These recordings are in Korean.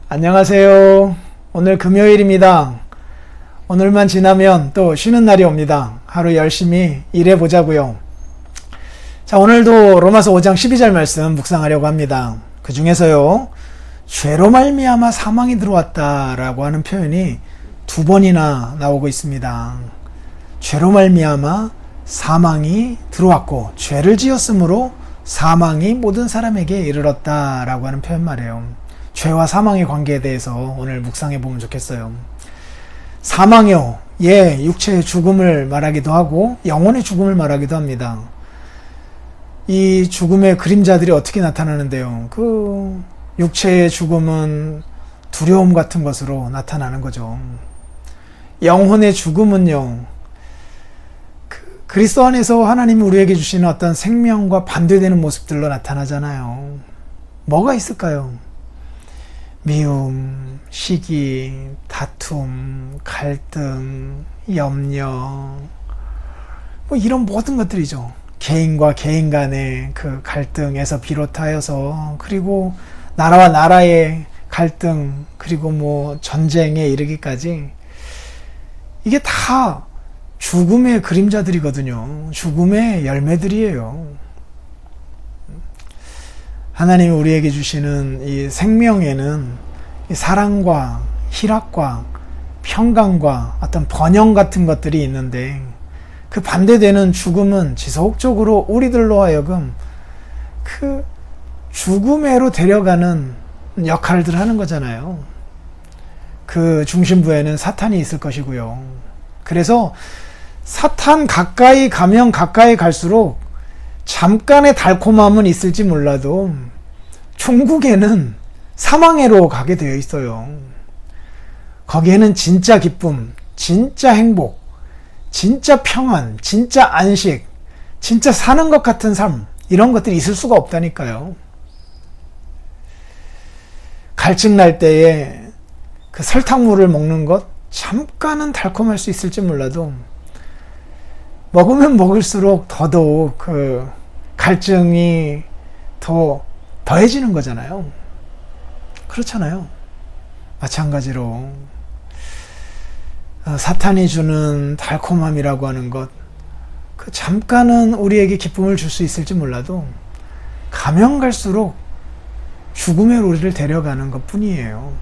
안녕하세요. 오늘 금요일입니다. 오늘만 지나면 또 쉬는 날이 옵니다. 하루 열심히 일해 보자고요. 자, 오늘도 로마서 5장 12절 말씀 묵상하려고 합니다. 그 중에서요, 죄로 말미암아 사망이 들어왔다라고 하는 표현이 두 번이나 나오고 있습니다. 죄로 말미암아 사망이 들어왔고, 죄를 지었으므로 사망이 모든 사람에게 이르렀다라고 하는 표현 말이에요. 죄와 사망의 관계에 대해서 오늘 묵상해 보면 좋겠어요. 사망이요, 육체의 죽음을 말하기도 하고 영혼의 죽음을 말하기도 합니다. 이 죽음의 그림자들이 어떻게 나타나는데요? 그 육체의 죽음은 두려움 같은 것으로 나타나는 거죠. 영혼의 죽음은요, 그리스도 안에서 하나님이 우리에게 주시는 어떤 생명과 반대되는 모습들로 나타나잖아요. 뭐가 있을까요? 미움, 시기, 다툼, 갈등, 염려, 이런 모든 것들이죠. 개인과 개인 간의 그 갈등에서 비롯하여서, 그리고 나라와 나라의 갈등, 그리고 전쟁에 이르기까지, 이게 다 죽음의 그림자들이거든요. 죽음의 열매들이에요. 하나님이 우리에게 주시는 이 생명에는 이 사랑과 희락과 평강과 어떤 번영 같은 것들이 있는데, 그 반대되는 죽음은 지속적으로 우리들로 하여금 그 죽음에로 데려가는 역할들을 하는 거잖아요. 그 중심부에는 사탄이 있을 것이고요. 그래서 사탄 가까이 가면 가까이 갈수록 잠깐의 달콤함은 있을지 몰라도 천국에는 사망회로 가게 되어 있어요. 거기에는 진짜 기쁨, 진짜 행복, 진짜 평안, 진짜 안식, 진짜 사는 것 같은 삶, 이런 것들이 있을 수가 없다니까요. 갈증 날 때에 그 설탕물을 먹는 것, 잠깐은 달콤할 수 있을지 몰라도 먹으면 먹을수록 더더욱 그 갈증이 더해지는 거잖아요. 그렇잖아요. 마찬가지로 사탄이 주는 달콤함이라고 하는 것, 그 잠깐은 우리에게 기쁨을 줄 수 있을지 몰라도 가면 갈수록 죽음의 우리를 데려가는 것 뿐이에요.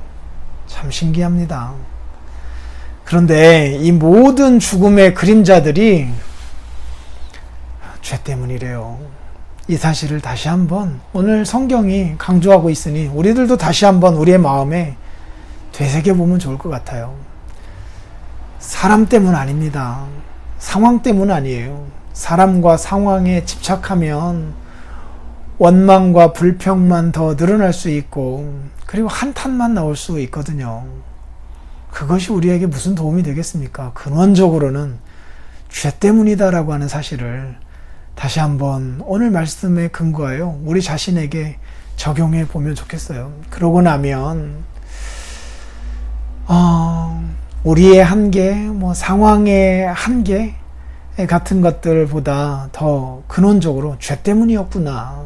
참 신기합니다. 그런데 이 모든 죽음의 그림자들이 죄 때문이래요. 이 사실을 다시 한번 오늘 성경이 강조하고 있으니 우리들도 다시 한번 우리의 마음에 되새겨보면 좋을 것 같아요. 사람 때문 아닙니다. 상황 때문 아니에요. 사람과 상황에 집착하면 원망과 불평만 더 늘어날 수 있고, 그리고 한탄만 나올 수 있거든요. 그것이 우리에게 무슨 도움이 되겠습니까? 근원적으로는 죄 때문이다라고 하는 사실을 다시 한번 오늘 말씀에 근거하여 우리 자신에게 적용해 보면 좋겠어요. 그러고 나면 우리의 한계, 상황의 한계 같은 것들보다 더 근원적으로 죄 때문이었구나.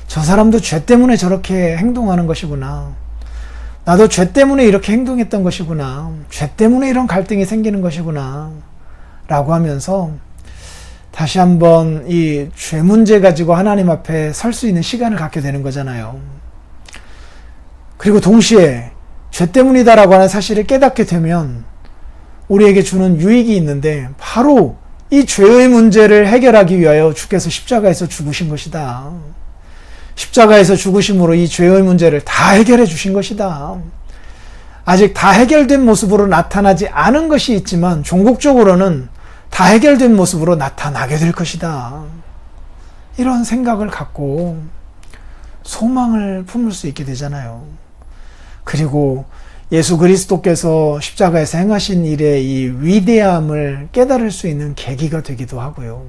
저 사람도 죄 때문에 저렇게 행동하는 것이구나. 나도 죄 때문에 이렇게 행동했던 것이구나. 죄 때문에 이런 갈등이 생기는 것이구나. 라고 하면서 다시 한번 이 죄 문제 가지고 하나님 앞에 설 수 있는 시간을 갖게 되는 거잖아요. 그리고 동시에 죄 때문이다라고 하는 사실을 깨닫게 되면 우리에게 주는 유익이 있는데, 바로 이 죄의 문제를 해결하기 위하여 주께서 십자가에서 죽으신 것이다. 십자가에서 죽으심으로 이 죄의 문제를 다 해결해 주신 것이다. 아직 다 해결된 모습으로 나타나지 않은 것이 있지만 종국적으로는 다 해결된 모습으로 나타나게 될 것이다. 이런 생각을 갖고 소망을 품을 수 있게 되잖아요. 그리고 예수 그리스도께서 십자가에서 행하신 일의 이 위대함을 깨달을 수 있는 계기가 되기도 하고요.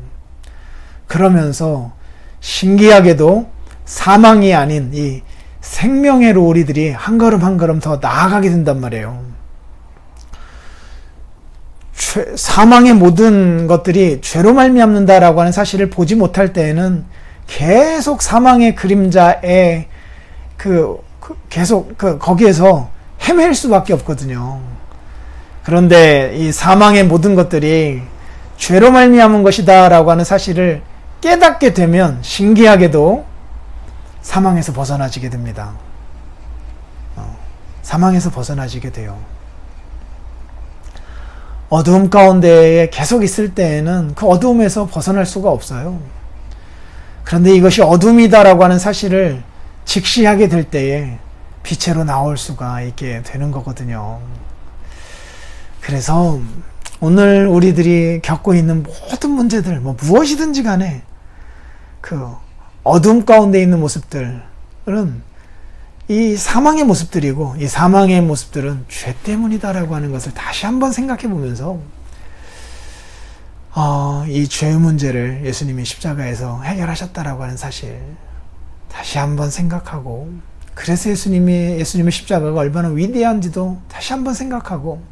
그러면서 신기하게도 사망이 아닌 이 생명의로 우리들이 한 걸음 한 걸음 더 나아가게 된단 말이에요. 사망의 모든 것들이 죄로 말미암는다라고 하는 사실을 보지 못할 때에는 계속 사망의 그림자에 그 계속 거기에서 헤맬 수밖에 없거든요. 그런데 이 사망의 모든 것들이 죄로 말미암은 것이다라고 하는 사실을 깨닫게 되면 신기하게도 사망에서 벗어나지게 됩니다. 사망에서 벗어나지게 돼요. 어두움 가운데에 계속 있을 때에는 그 어두움에서 벗어날 수가 없어요. 그런데 이것이 어둠이다라고 하는 사실을 직시하게 될 때에 빛으로 나올 수가 있게 되는 거거든요. 그래서 오늘 우리들이 겪고 있는 모든 문제들, 무엇이든지 간에 그 어둠 가운데 있는 모습들은 이 사망의 모습들이고, 이 사망의 모습들은 죄 때문이다라고 하는 것을 다시 한번 생각해 보면서 이 죄의 문제를 예수님이 십자가에서 해결하셨다라고 하는 사실 다시 한번 생각하고, 그래서 예수님의 십자가가 얼마나 위대한지도 다시 한번 생각하고,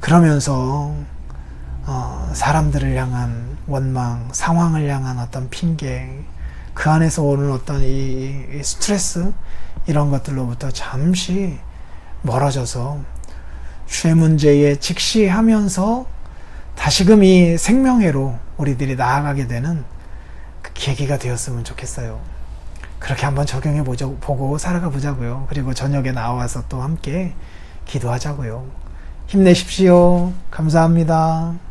그러면서 사람들을 향한 원망, 상황을 향한 어떤 핑계, 그 안에서 오는 어떤 이 스트레스, 이런 것들로부터 잠시 멀어져서 죄 문제에 직시하면서 다시금 이 생명회로 우리들이 나아가게 되는 그 계기가 되었으면 좋겠어요. 그렇게 한번 적용해 보고 살아가 보자고요. 그리고 저녁에 나와서 또 함께 기도하자고요. 힘내십시오. 감사합니다.